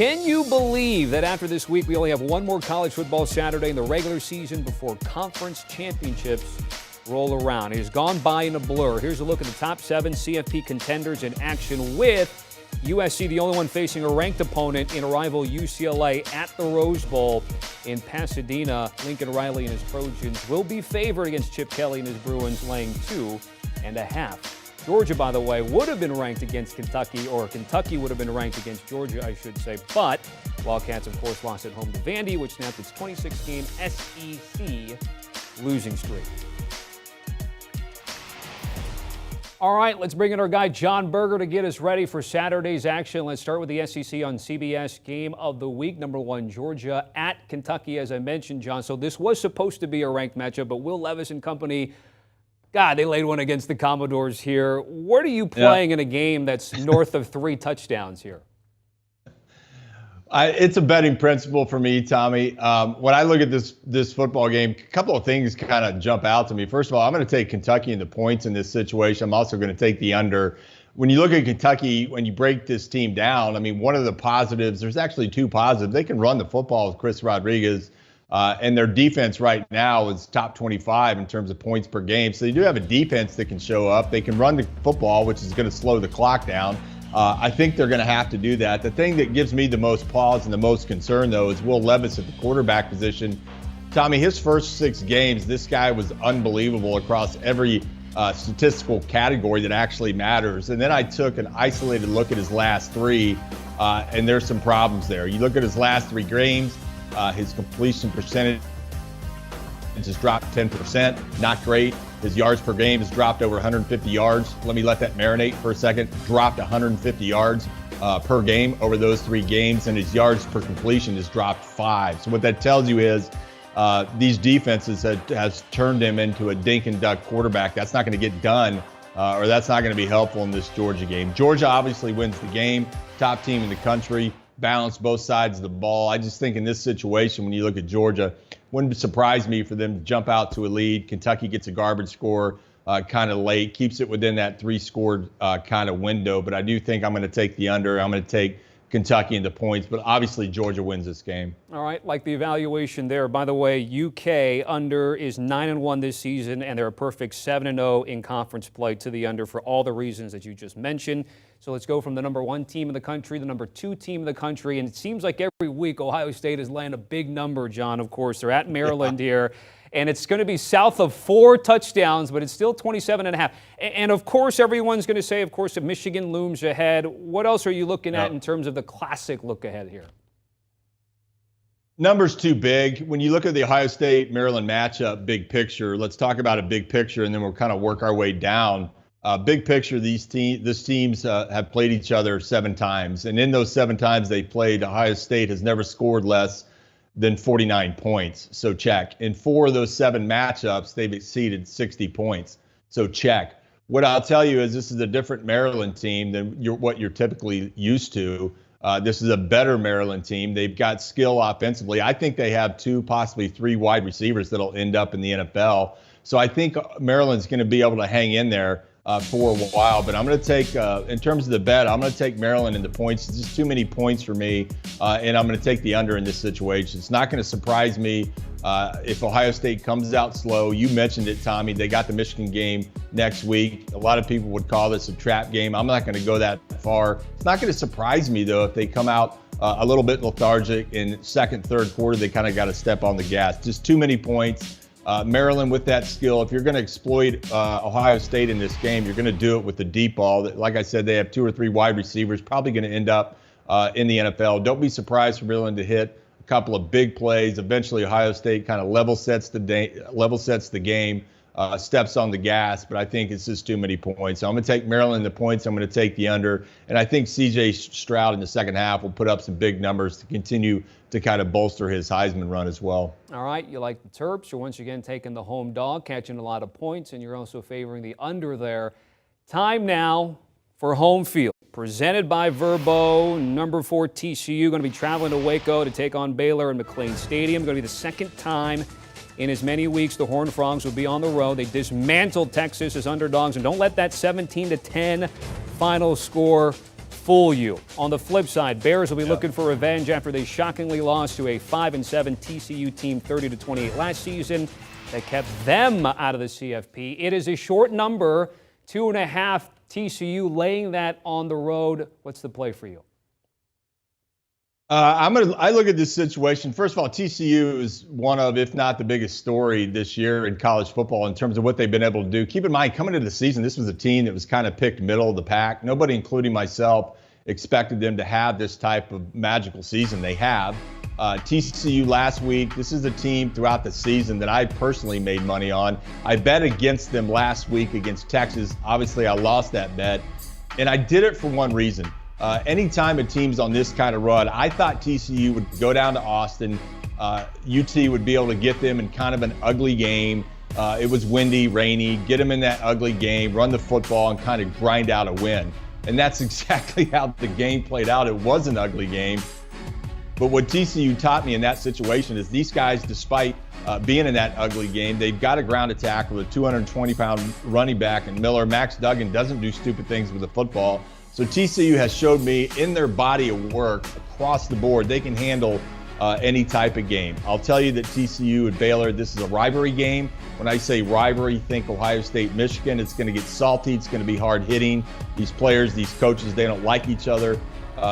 Can you believe that after this week we only have one more college football Saturday in the regular season before conference championships roll around? It has gone by in a blur. Here's a look at the top 7 CFP contenders in action, with USC the only one facing a ranked opponent in rival UCLA at the Rose Bowl in Pasadena. Lincoln Riley and his Trojans will be favored against Chip Kelly and his Bruins, laying 2.5. Georgia, by the way, would have been ranked against Kentucky, or Kentucky would have been ranked against Georgia, I should say. But Wildcats, of course, lost at home to Vandy, which snapped its 26-game SEC losing streak. All right, let's bring in our guy Jon Berger to get us ready for Saturday's action. Let's start with the SEC on CBS Game of the Week. Number 1, Georgia at Kentucky, as I mentioned, John. So this was supposed to be a ranked matchup, but Will Levis and company, God, they laid one against the Commodores here. What are you playing in a game that's north of 3 touchdowns here? It's a betting principle for me, Tommy. When I look at this football game, a couple of things kind of jump out to me. First of all, I'm going to take Kentucky in the points in this situation. I'm also going to take the under. When you look at Kentucky, when you break this team down, I mean, one of the positives, there's actually 2 positives. They can run the football with Chris Rodriguez, and their defense right now is top 25 in terms of points per game. So they do have a defense that can show up. They can run the football, which is going to slow the clock down. I think they're going to have to do that. The thing that gives me the most pause and the most concern, though, is Will Levis at the quarterback position. Tommy, his first 6 games, this guy was unbelievable across every statistical category that actually matters. And then I took an isolated look at his last 3, and there's some problems there. You look at his last 3 games, his completion percentage has dropped 10%, not great. His yards per game has dropped over 150 yards. Let me let that marinate for a second. Dropped 150 yards per game over those 3 games, and his yards per completion has dropped 5. So what that tells you is these defenses has turned him into a dink and duck quarterback. That's not going to get done, or that's not going to be helpful in this Georgia game. Georgia obviously wins the game, top team in the country, balanced both sides of the ball. I just think in this situation, when you look at Georgia, wouldn't surprise me for them to jump out to a lead. Kentucky gets a garbage score kind of late, keeps it within that 3-scored kind of window. But I do think I'm going to take the under. I'm going to take Kentucky in the points, but obviously Georgia wins this game. All right, like the evaluation there. By the way, UK under is 9-1 this season, and they're a perfect 7-0 in conference play to the under for all the reasons that you just mentioned. So let's go from the number 1 team in the country, the number 2 team in the country, and it seems like every week Ohio State is laying a big number, John. Of course, they're at Maryland here, and it's going to be south of 4 touchdowns, but it's still 27.5. And of course, everyone's going to say, of course, if Michigan looms ahead. What else are you looking at in terms of the classic look ahead here? Number's too big. When you look at the Ohio State-Maryland matchup, big picture, let's talk about a big picture, and then we'll kind of work our way down. Big picture, these teams have played each other 7 times. And in those 7 times they played, Ohio State has never scored less than 49 points. So check. In 4 of those 7 matchups, they've exceeded 60 points. So check. What I'll tell you is this is a different Maryland team than what you're typically used to. This is a better Maryland team. They've got skill offensively. I think they have 2, possibly 3 wide receivers that'll end up in the NFL. So I think Maryland's going to be able to hang in there for a while, but I'm going to take, in terms of the bet, I'm going to take Maryland in the points. It's just too many points for me, and I'm going to take the under in this situation. It's not going to surprise me if Ohio State comes out slow. You mentioned it, Tommy. They got the Michigan game next week. A lot of people would call this a trap game. I'm not going to go that far. It's not going to surprise me, though, if they come out a little bit lethargic in second, third quarter. They kind of got to step on the gas. Just too many points. Maryland with that skill, if you're going to exploit Ohio State in this game, you're going to do it with the deep ball. Like I said, they have 2 or 3 wide receivers, probably going to end up in the NFL. Don't be surprised for Maryland to hit a couple of big plays. Eventually, Ohio State kind of level sets the game, steps on the gas, but I think it's just too many points. So I'm going to take Maryland in the points. I'm going to take the under, and I think C.J. Stroud in the second half will put up some big numbers to continue to kind of bolster his Heisman run as well. All right, you like the Terps. You're once again taking the home dog, catching a lot of points, and you're also favoring the under there. Time now for home field. Presented by Verbo, number 4 TCU, going to be traveling to Waco to take on Baylor in McLean Stadium. Going to be the second time in as many weeks the Horned Frogs will be on the road. They dismantled Texas as underdogs, and don't let that 17-10 final score fool you. On the flip side, Bears will be looking for revenge after they shockingly lost to a 5-7 TCU team 30-28 last season. That kept them out of the CFP. It is a short number, 2.5 TCU, laying that on the road. What's the play for you? I look at this situation. First of all, TCU is one of, if not the biggest story this year in college football in terms of what they've been able to do. Keep in mind, coming into the season, this was a team that was kind of picked middle of the pack. Nobody, including myself, expected them to have this type of magical season they have. TCU last week, this is a team throughout the season that I personally made money on. I bet against them last week against Texas. Obviously, I lost that bet, and I did it for one reason. Anytime a team's on this kind of run, I thought TCU would go down to Austin. UT would be able to get them in kind of an ugly game. It was windy, rainy, get them in that ugly game, run the football, and kind of grind out a win. And that's exactly how the game played out. It was an ugly game. But what TCU taught me in that situation is these guys, despite being in that ugly game, they've got a ground attack with a 220-pound running back in Miller. Max Duggan doesn't do stupid things with the football. So TCU has showed me in their body of work across the board, they can handle any type of game. I'll tell you that TCU and Baylor, this is a rivalry game. When I say rivalry, think Ohio State, Michigan. It's going to get salty. It's going to be hard hitting. These players, these coaches, they don't like each other.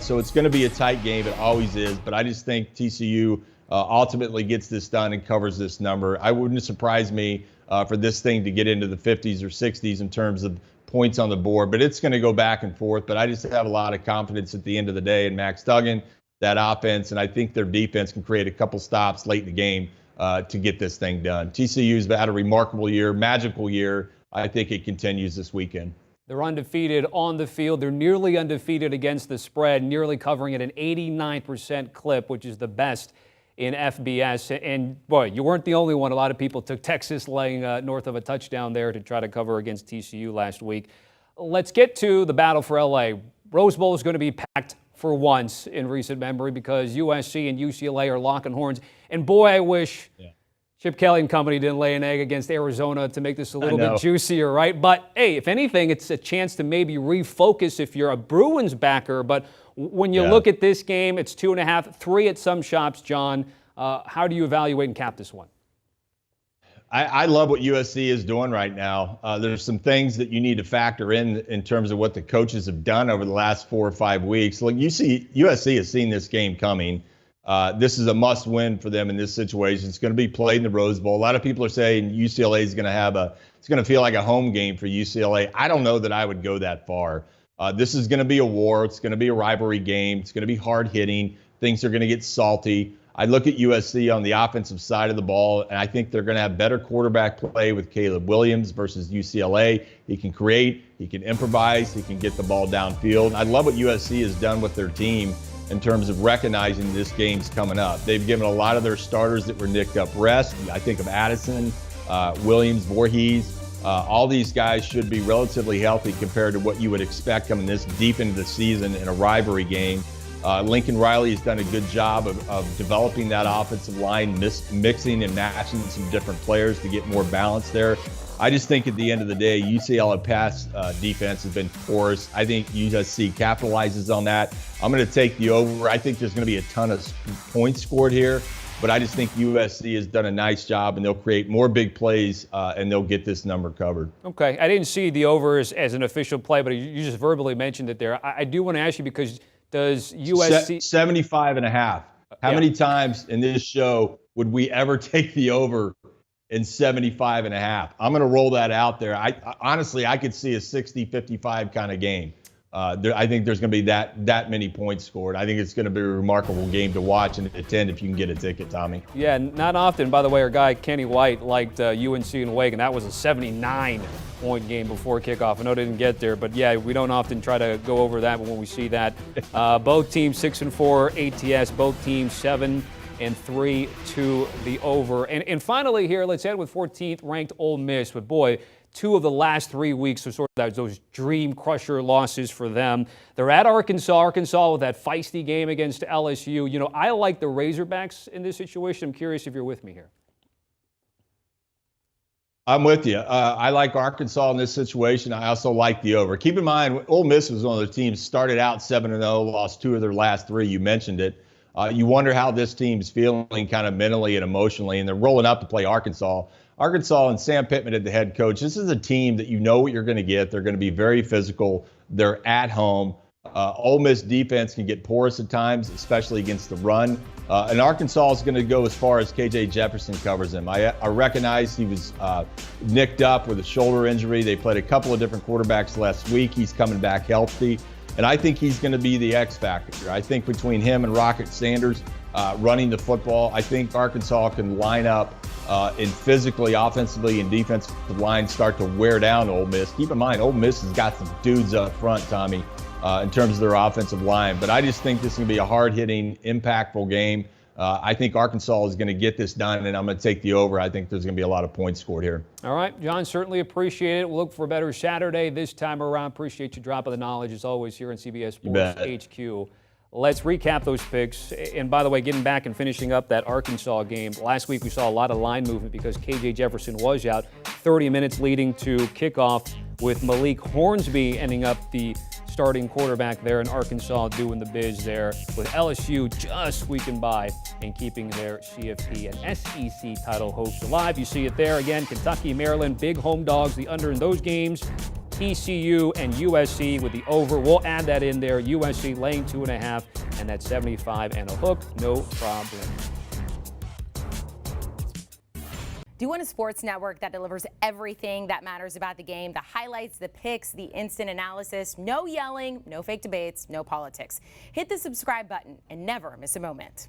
So it's going to be a tight game. It always is. But I just think TCU ultimately gets this done and covers this number. I wouldn't surprise me for this thing to get into the 50s or 60s in terms of points on the board, but it's going to go back and forth. But I just have a lot of confidence at the end of the day in Max Duggan, that offense, and I think their defense can create a couple stops late in the game to get this thing done. TCU's had a remarkable year, magical year. I think it continues this weekend. They're undefeated on the field. They're nearly undefeated against the spread, nearly covering at an 89% clip, which is the best in FBS. And boy, you weren't the only one. A lot of people took Texas laying north of a touchdown there to try to cover against TCU last week. Let's get to the battle for LA. Rose Bowl is going to be packed for once in recent memory because USC and UCLA are locking horns. And boy, I wish Chip Kelly and company didn't lay an egg against Arizona to make this a little bit juicier, right? But hey, if anything, it's a chance to maybe refocus if you're a Bruins backer. But when you look at this game, it's 2.5, 3 at some shops, John. How do you evaluate and cap this one? I love what USC is doing right now. There's some things that you need to factor in terms of what the coaches have done over the last 4 or 5 weeks. Look, USC has seen this game coming. This is a must-win for them in this situation. It's going to be played in the Rose Bowl. A lot of people are saying UCLA is going to it's going to feel like a home game for UCLA. I don't know that I would go that far. This is going to be a war. It's going to be a rivalry game. It's going to be hard hitting. Things are going to get salty. I look at USC on the offensive side of the ball, and I think they're going to have better quarterback play with Caleb Williams versus UCLA. He can create, he can improvise, he can get the ball downfield. I love what USC has done with their team in terms of recognizing this game's coming up. They've given a lot of their starters that were nicked up rest. I think of Addison, Williams, Voorhees. All these guys should be relatively healthy compared to what you would expect coming this deep into the season in a rivalry game. Lincoln Riley has done a good job of developing that offensive line, mixing and matching some different players to get more balance there. I just think at the end of the day, UCLA pass defense has been porous. I think USC capitalizes on that. I'm going to take the over. I think there's going to be a ton of points scored here, but I just think USC has done a nice job, and they'll create more big plays, and they'll get this number covered. Okay. I didn't see the overs as an official play, but you just verbally mentioned it there. I do want to ask you because does USC 75.5? How many times in this show would we ever take the over in 75.5? I'm going to roll that out there. Honestly, I could see a 60-55 kind of game. I think there's going to be that many points scored. I think it's going to be a remarkable game to watch and attend if you can get a ticket, Tommy. Yeah, not often. By the way, our guy Kenny White liked UNC and Wake, and that was a 79-point game before kickoff. I know it didn't get there, but yeah, we don't often try to go over that, but when we see that, both teams 6-4 ATS, both teams 7-3 to the over. And finally here, let's end with 14th ranked Ole Miss. But boy, 2 of the last 3 weeks are sort of those dream crusher losses for them. They're at Arkansas with that feisty game against LSU. You know, I like the Razorbacks in this situation. I'm curious if you're with me here. I'm with you. I like Arkansas in this situation. I also like the over. Keep in mind, Ole Miss was one of the teams started out 7-0, lost 2 of their last 3. You mentioned it. You wonder how this team's feeling kind of mentally and emotionally, and they're rolling up to play Arkansas. Arkansas and Sam Pittman at the head coach. This is a team that you know what you're going to get. They're going to be very physical. They're at home. Ole Miss defense can get porous at times, especially against the run. And Arkansas is going to go as far as KJ Jefferson covers him. I recognize he was nicked up with a shoulder injury. They played a couple of different quarterbacks last week. He's coming back healthy. And I think he's going to be the X factor. I think between him and Rocket Sanders running the football, I think Arkansas can line up and physically, offensively, and defensive line start to wear down Ole Miss. Keep in mind, Ole Miss has got some dudes up front, Tommy, in terms of their offensive line. But I just think this is going to be a hard-hitting, impactful game. I think Arkansas is going to get this done, and I'm going to take the over. I think there's going to be a lot of points scored here. All right, John, certainly appreciate it. We'll look for a better Saturday this time around. Appreciate you dropping the knowledge, as always, here on CBS Sports HQ. Let's recap those picks. And by the way, getting back and finishing up that Arkansas game, last week we saw a lot of line movement because KJ Jefferson was out. 30 minutes leading to kickoff with Malik Hornsby ending up the starting quarterback there in Arkansas doing the biz there, with LSU just squeaking by and keeping their CFP and SEC title hopes alive. You see it there again, Kentucky, Maryland, big home dogs, the under in those games. TCU and USC with the over. We'll add that in there. USC laying 2.5, and that's 75 and a hook. No problem. Do you want a sports network that delivers everything that matters about the game? The highlights, the picks, the instant analysis. No yelling, no fake debates, no politics. Hit the subscribe button and never miss a moment.